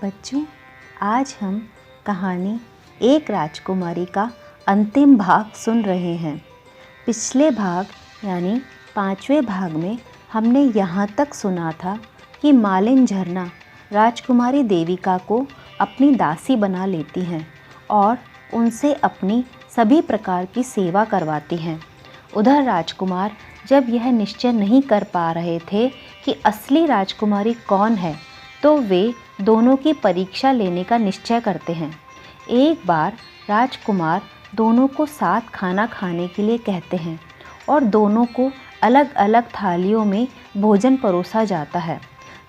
बच्चों, आज हम कहानी एक राजकुमारी का अंतिम भाग सुन रहे हैं। पिछले भाग यानी 5वें भाग में हमने यहाँ तक सुना था कि मालिन झरना राजकुमारी देविका को अपनी दासी बना लेती हैं और उनसे अपनी सभी प्रकार की सेवा करवाती हैं। उधर राजकुमार जब यह निश्चय नहीं कर पा रहे थे कि असली राजकुमारी कौन है, तो वे दोनों की परीक्षा लेने का निश्चय करते हैं। एक बार राजकुमार दोनों को साथ खाना खाने के लिए कहते हैं और दोनों को अलग अलग थालियों में भोजन परोसा जाता है।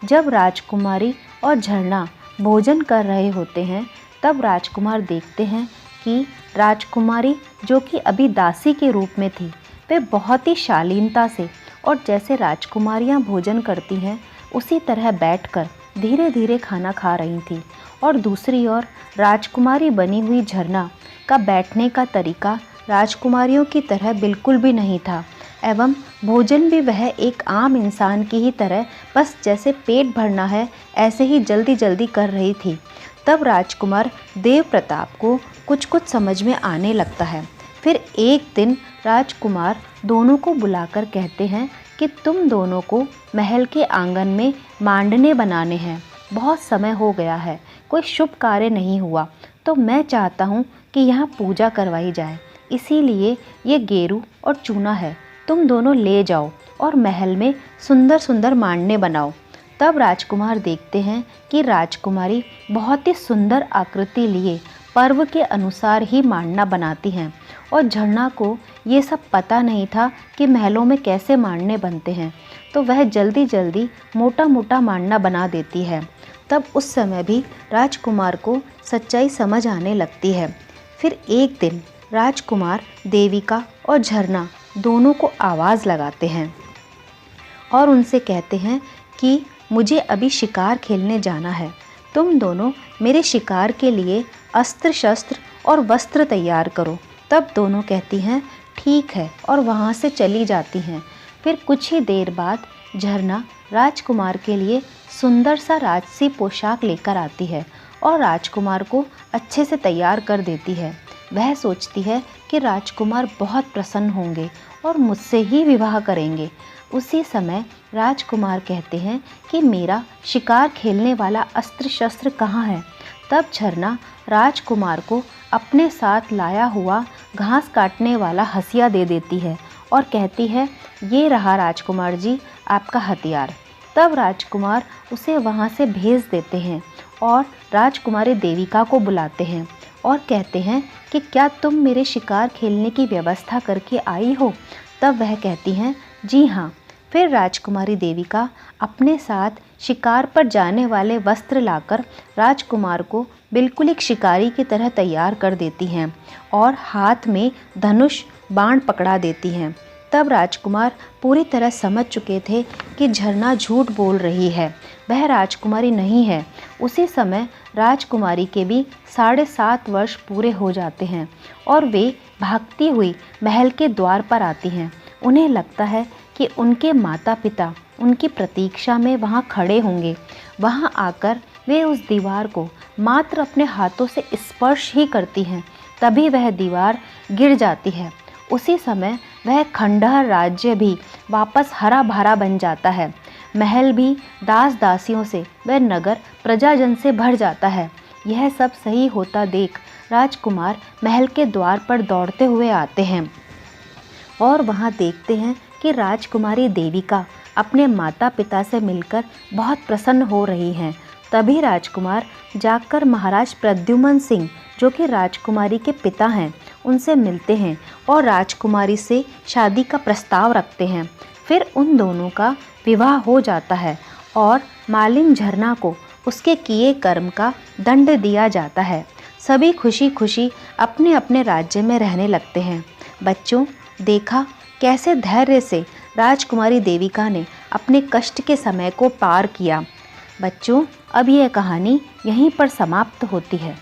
जब राजकुमारी और झरना भोजन कर रहे होते हैं, तब राजकुमार देखते हैं कि राजकुमारी जो कि अभी दासी के रूप में थी, वे बहुत ही शालीनता से और जैसे राजकुमारियां भोजन करती हैं उसी तरह बैठकर धीरे धीरे खाना खा रही थी। और दूसरी ओर राजकुमारी बनी हुई झरना का बैठने का तरीका राजकुमारियों की तरह बिल्कुल भी नहीं था, एवं भोजन भी वह एक आम इंसान की ही तरह बस जैसे पेट भरना है ऐसे ही जल्दी जल्दी कर रही थी। तब राजकुमार देव प्रताप को कुछ कुछ समझ में आने लगता है। फिर एक दिन राजकुमार दोनों को बुलाकर कहते हैं कि तुम दोनों को महल के आंगन में मांडने बनाने हैं। बहुत समय हो गया है, कोई शुभ कार्य नहीं हुआ, तो मैं चाहता हूँ कि यहाँ पूजा करवाई जाए। इसीलिए ये गेरू और चूना है, तुम दोनों ले जाओ और महल में सुंदर सुंदर मांडने बनाओ। तब राजकुमार देखते हैं कि राजकुमारी बहुत ही सुंदर आकृति लिए पर्व के अनुसार ही मांडना बनाती हैं, और झरना को ये सब पता नहीं था कि महलों में कैसे मांडने बनते हैं, तो वह जल्दी जल्दी मोटा मोटा मांडना बना देती है। तब उस समय भी राजकुमार को सच्चाई समझ आने लगती है। फिर एक दिन राजकुमार देविका और झरना दोनों को आवाज़ लगाते हैं और उनसे कहते हैं कि मुझे अभी शिकार खेलने जाना है, तुम दोनों मेरे शिकार के लिए अस्त्र शस्त्र और वस्त्र तैयार करो। तब दोनों कहती हैं ठीक है, और वहाँ से चली जाती हैं। फिर कुछ ही देर बाद झरना राजकुमार के लिए सुंदर सा राजसी पोशाक लेकर आती है और राजकुमार को अच्छे से तैयार कर देती है। वह सोचती है कि राजकुमार बहुत प्रसन्न होंगे और मुझसे ही विवाह करेंगे। उसी समय राजकुमार कहते हैं कि मेरा शिकार खेलने वाला अस्त्र शस्त्र कहाँ है। तब झरना राजकुमार को अपने साथ लाया हुआ घास काटने वाला हंसिया दे देती है और कहती है ये रहा राजकुमार जी आपका हथियार। तब राजकुमार उसे वहाँ से भेज देते हैं और राजकुमारी देविका को बुलाते हैं और कहते हैं कि क्या तुम मेरे शिकार खेलने की व्यवस्था करके आई हो। तब वह कहती हैं जी हाँ। फिर राजकुमारी देविका अपने साथ शिकार पर जाने वाले वस्त्र लाकर राजकुमार को बिल्कुल एक शिकारी की तरह तैयार कर देती हैं और हाथ में धनुष बाण पकड़ा देती हैं। तब राजकुमार पूरी तरह समझ चुके थे कि झरना झूठ बोल रही है, वह राजकुमारी नहीं है। उसी समय राजकुमारी के भी 7.5 वर्ष पूरे हो जाते हैं और वे भागती हुई महल के द्वार पर आती हैं। उन्हें लगता है कि उनके माता पिता उनकी प्रतीक्षा में वहाँ खड़े होंगे। वहाँ आकर वे उस दीवार को मात्र अपने हाथों से स्पर्श ही करती हैं, तभी वह दीवार गिर जाती है। उसी समय वह खंडहर राज्य भी वापस हरा भरा बन जाता है। महल भी दास दासियों से वह नगर प्रजाजन से भर जाता है। यह सब सही होता देख राजकुमार महल के द्वार पर दौड़ते हुए आते हैं और वहाँ देखते हैं कि राजकुमारी देविका अपने माता पिता से मिलकर बहुत प्रसन्न हो रही हैं। तभी राजकुमार जाकर महाराज प्रद्युम्न सिंह जो कि राजकुमारी के पिता हैं उनसे मिलते हैं और राजकुमारी से शादी का प्रस्ताव रखते हैं। फिर उन दोनों का विवाह हो जाता है और मालिन झरना को उसके किए कर्म का दंड दिया जाता है। सभी खुशी खुशी अपने अपने राज्य में रहने लगते हैं। बच्चों, देखा कैसे धैर्य से राजकुमारी देविका ने अपने कष्ट के समय को पार किया। बच्चों, अब यह कहानी यहीं पर समाप्त होती है।